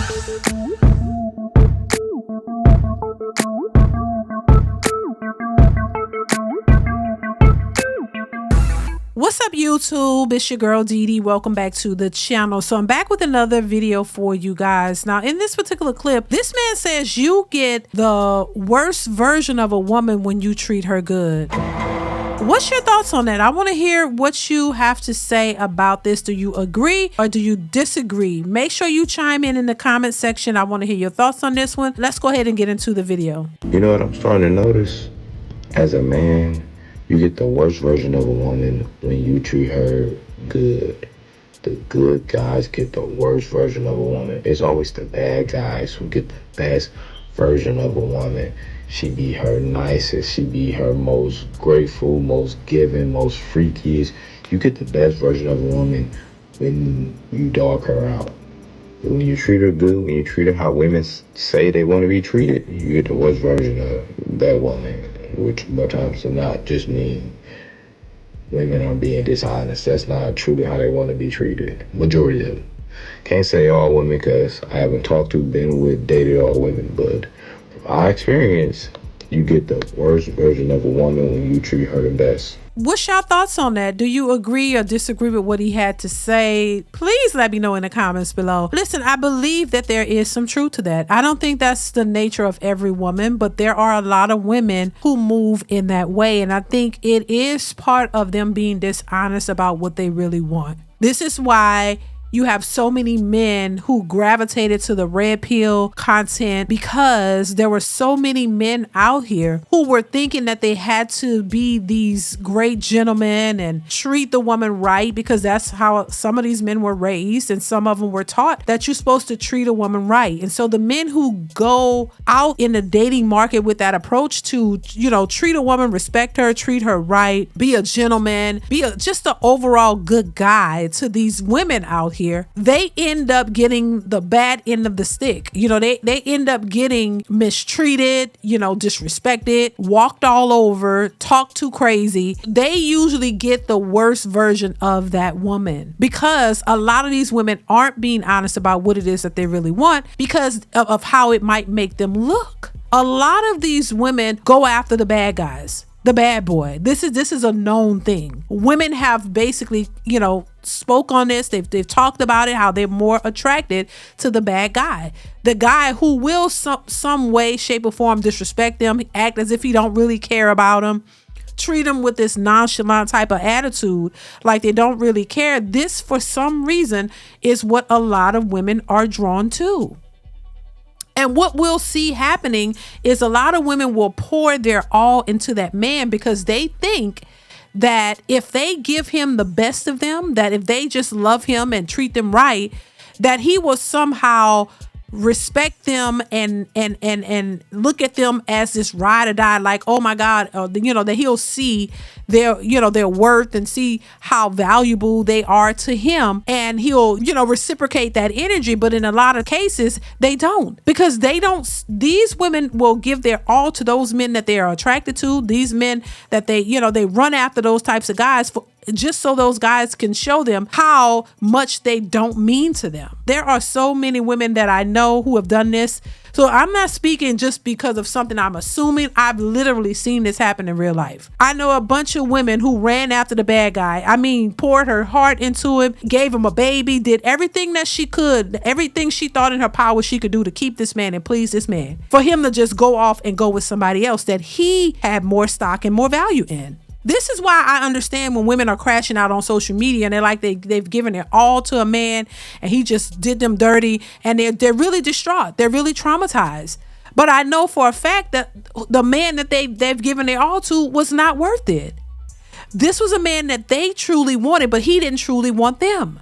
What's up, YouTube? It's your girl DeeDee. Welcome back to the channel. So I'm back with another video for you guys. Now, in this particular clip, this man says you get the worst version of a woman when you treat her good. What's your thoughts on that? I want to hear what you have to say about this. Do you agree or do you disagree? Make sure you chime in the comment section. I want to hear your thoughts on this one. Let's go ahead and get into the video. You know what I'm starting to notice? As a man, you get the worst version of a woman when you treat her good. The good guys get the worst version of a woman. It's always the bad guys who get the best version of a woman. She be her nicest. She be her most grateful, most giving, most freakiest. You get the best version of a woman when you dog her out. When you treat her good, when you treat her how women say they want to be treated, you get the worst version of that woman. Which more times than not just mean women are being dishonest. That's not truly how they want to be treated. Majority of them. Can't say all women because I haven't talked to, been with, dated all women, but from my experience, you get the worst version of a woman when you treat her the best. What's your thoughts on that? Do you agree or disagree with what he had to say? Please let me know in the comments below. Listen, I believe that there is some truth to that. I don't think that's the nature of every woman, but there are a lot of women who move in that way. And I think it is part of them being dishonest about what they really want. This is why you have so many men who gravitated to the red pill content, because there were so many men out here who were thinking that they had to be these great gentlemen and treat the woman right, because that's how some of these men were raised, and some of them were taught that you're supposed to treat a woman right. And so the men who go out in the dating market with that approach to, you know, treat a woman, respect her, treat her right, be a gentleman, just an overall good guy to these women out here, they end up getting the bad end of the stick. You know, they end up getting mistreated, you know, disrespected, walked all over, talked too crazy. They usually get the worst version of that woman, because a lot of these women aren't being honest about what it is that they really want because of how it might make them look. A lot of these women go after the bad guys, the bad boy. This is a known thing. Women have basically, you know, spoke on this. They've talked about it, how they're more attracted to the bad guy, the guy who will some way, shape or form disrespect them, act as if he don't really care about them, treat them with this nonchalant type of attitude, like they don't really care. This, for some reason, is what a lot of women are drawn to. And what we'll see happening is a lot of women will pour their all into that man because they think that if they give him the best of them, that if they just love him and treat them right, that he will somehow respect them and look at them as this ride or die, like, oh my God, you know, that he'll see their, you know, their worth and see how valuable they are to him, and he'll, you know, reciprocate that energy. But in a lot of cases, they don't, because they don't. These women will give their all to those men that they are attracted to, these men that they, you know, they run after those types of guys for, just so those guys can show them how much they don't mean to them. There are so many women that I know who have done this. So I'm not speaking just because of something I'm assuming. I've literally seen this happen in real life. I know a bunch of women who ran after the bad guy. I mean, poured her heart into him, gave him a baby, did everything that she could, everything she thought in her power she could do to keep this man and please this man, for him to just go off and go with somebody else that he had more stock and more value in. This is why I understand when women are crashing out on social media and they're like they've given it all to a man and he just did them dirty, and they're really distraught. They're really traumatized. But I know for a fact that the man that they've given their all to was not worth it. This was a man that they truly wanted, but he didn't truly want them.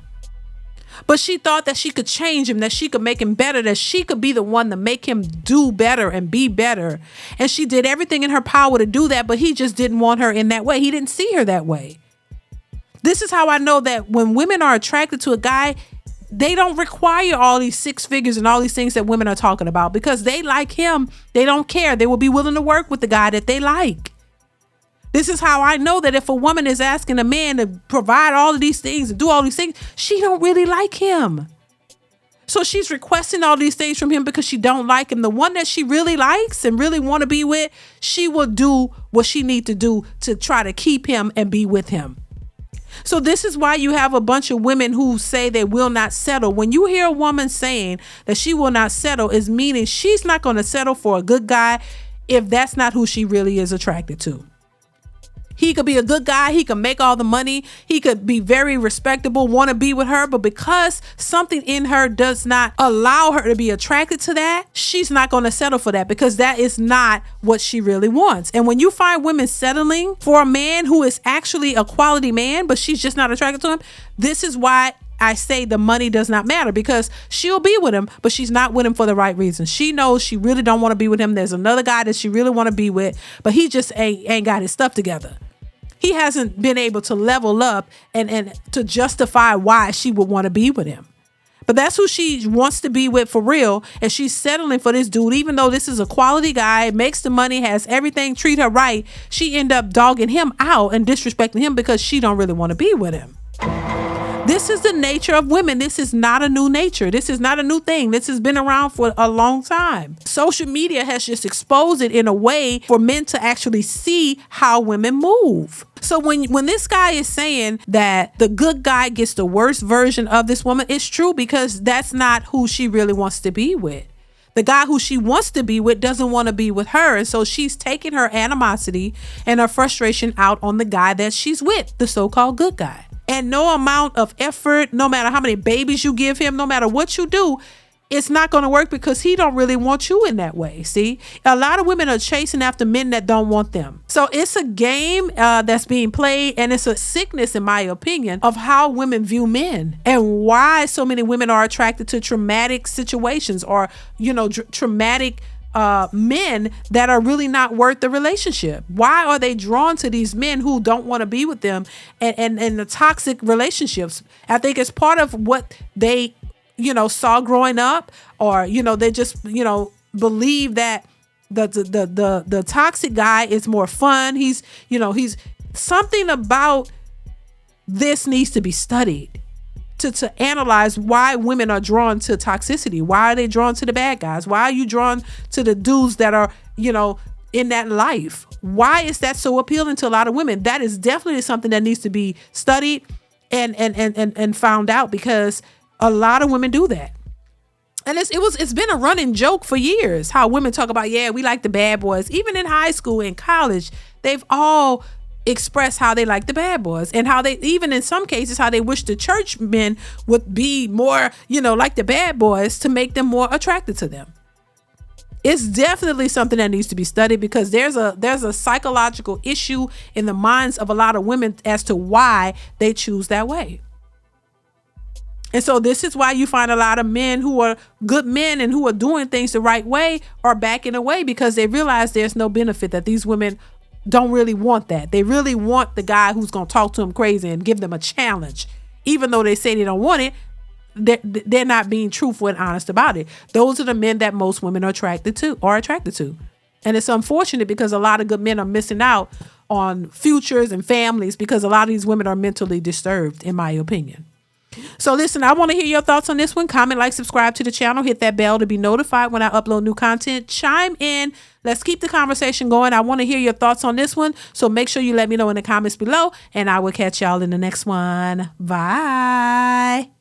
But she thought that she could change him, that she could make him better, that she could be the one to make him do better and be better. And she did everything in her power to do that, but he just didn't want her in that way. He didn't see her that way. This is how I know that when women are attracted to a guy, they don't require all these six figures and all these things that women are talking about, because they like him. They don't care. They will be willing to work with the guy that they like. This is how I know that if a woman is asking a man to provide all of these things and do all these things, she don't really like him. So she's requesting all these things from him because she don't like him. The one that she really likes and really want to be with, she will do what she need to do to try to keep him and be with him. So this is why you have a bunch of women who say they will not settle. When you hear a woman saying that she will not settle, is meaning she's not going to settle for a good guy if that's not who she really is attracted to. He could be a good guy. He could make all the money. He could be very respectable, want to be with her. But because something in her does not allow her to be attracted to that, she's not going to settle for that because that is not what she really wants. And when you find women settling for a man who is actually a quality man, but she's just not attracted to him, this is why I say the money does not matter, because she'll be with him, but she's not with him for the right reasons. She knows she really don't want to be with him. There's another guy that she really want to be with, but he just ain't got his stuff together. He hasn't been able to level up and to justify why she would want to be with him. But that's who she wants to be with for real. And she's settling for this dude, even though this is a quality guy, makes the money, has everything, treat her right. She end up dogging him out and disrespecting him because she don't really want to be with him. This is the nature of women. This is not a new nature. This is not a new thing. This has been around for a long time. Social media has just exposed it in a way for men to actually see how women move. So when this guy is saying that the good guy gets the worst version of this woman, it's true, because that's not who she really wants to be with. The guy who she wants to be with doesn't want to be with her. And so she's taking her animosity and her frustration out on the guy that she's with, the so-called good guy. And no amount of effort, no matter how many babies you give him, no matter what you do, it's not going to work because he don't really want you in that way. See, a lot of women are chasing after men that don't want them. So it's a game that's being played, and it's a sickness, in my opinion, of how women view men and why so many women are attracted to traumatic situations or, traumatic men that are really not worth the relationship. Why are they drawn to these men who don't want to be with them and the toxic relationships? I think it's part of what they, saw growing up, or, they just, believe that the toxic guy is more fun. He's something about this needs to be studied. To analyze why women are drawn to toxicity. Why are they drawn to the bad guys? Why are you drawn to the dudes that are, in that life? Why is that so appealing to a lot of women? That is definitely something that needs to be studied and found out, because a lot of women do that. And it's been a running joke for years how women talk about, yeah, we like the bad boys. Even in high school and college, they've all express how they like the bad boys, and how they, even in some cases, how they wish the church men would be more, like the bad boys to make them more attracted to them. It's definitely something that needs to be studied, because there's a psychological issue in the minds of a lot of women as to why they choose that way. And so this is why you find a lot of men who are good men and who are doing things the right way are backing away, because they realize there's no benefit, that these women don't really want that. They really want the guy who's going to talk to them crazy and give them a challenge. Even though they say they don't want it, they're not being truthful and honest about it. Those are the men that most women are attracted to. And it's unfortunate, because a lot of good men are missing out on futures and families, because a lot of these women are mentally disturbed, in my opinion. So listen, I want to hear your thoughts on this one. Comment, like, subscribe to the channel, hit that bell to be notified when I upload new content. Chime in. Let's keep the conversation going. I want to hear your thoughts on this one. So make sure you let me know in the comments below, and I will catch y'all in the next one. Bye.